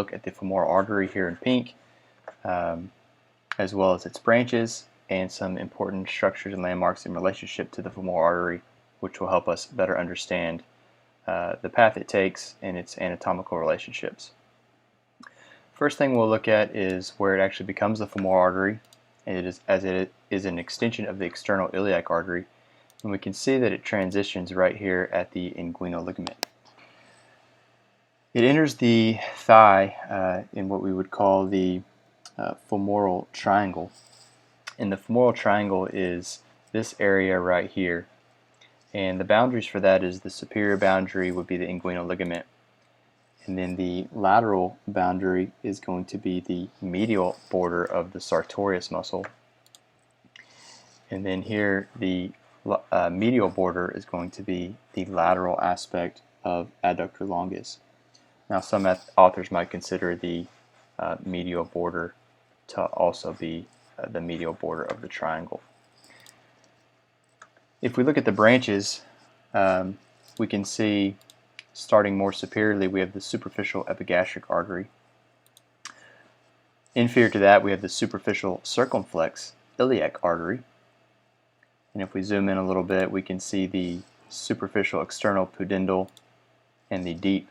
look at the femoral artery here in pink, as well as its branches and some important structures and landmarks in relationship to the femoral artery, which will help us better understand the path it takes and its anatomical relationships. First thing we'll look at is where it actually becomes the femoral artery, as it is an extension of the external iliac artery, and we can see that it transitions right here at the inguinal ligament. It enters the thigh in what we would call the femoral triangle, and the femoral triangle is this area right here, and the boundaries for that is the superior boundary would be the inguinal ligament, and then the lateral boundary is going to be the medial border of the sartorius muscle, and then here the medial border is going to be the lateral aspect of adductor longus. Now, some authors might consider the medial border to also be the medial border of the triangle. If we look at the branches, we can see, starting more superiorly, we have the superficial epigastric artery. Inferior to that, we have the superficial circumflex iliac artery. And if we zoom in a little bit, we can see the superficial external pudendal and the deep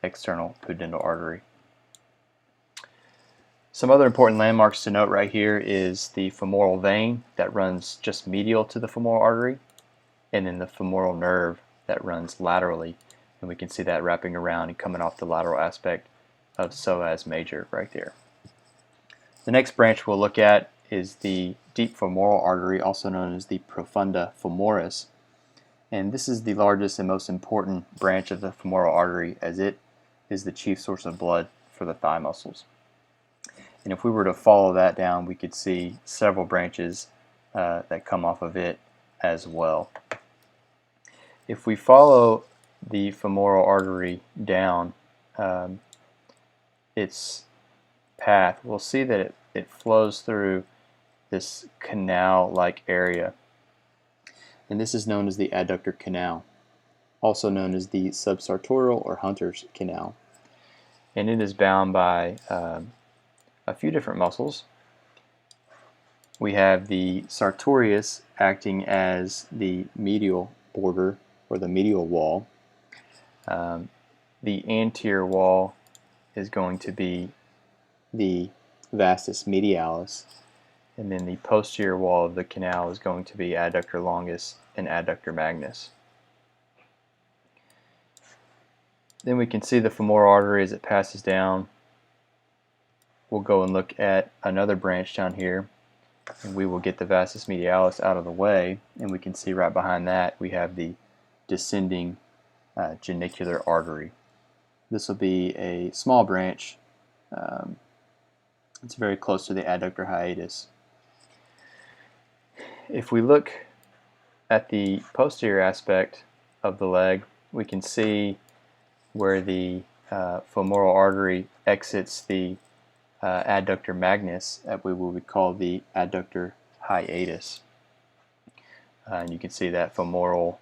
external pudendal artery. Some other important landmarks to note right here is the femoral vein that runs just medial to the femoral artery, and then the femoral nerve that runs laterally, and we can see that wrapping around and coming off the lateral aspect of psoas major right there. The next branch we'll look at is the deep femoral artery, also known as the profunda femoris, and this is the largest and most important branch of the femoral artery, as it is the chief source of blood for the thigh muscles. And if we were to follow that down, we could see several branches that come off of it as well. If we follow the femoral artery down its path, we'll see that it flows through this canal-like area, and this is known as the adductor canal, also known as the subsartorial or Hunter's canal, and it is bound by a few different muscles. We have the sartorius acting as the medial border or the medial wall. The anterior wall is going to be the vastus medialis, and then the posterior wall of the canal is going to be adductor longus and adductor magnus. Then we can see the femoral artery as it passes down. We'll go and look at another branch down here, and we will get the vastus medialis out of the way, and we can see right behind that we have the descending genicular artery. This will be a small branch. It's very close to the adductor hiatus. If we look at the posterior aspect of the leg, we can see where the femoral artery exits the adductor magnus at what we would call the adductor hiatus. And you can see that femoral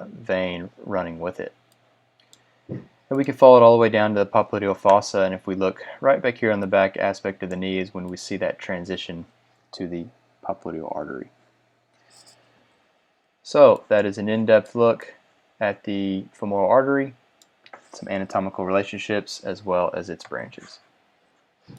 vein running with it. And we can follow it all the way down to the popliteal fossa, and if we look right back here on the back aspect of the knee is when we see that transition to the popliteal artery. So that is an in-depth look at the femoral artery, some anatomical relationships, as well as its branches.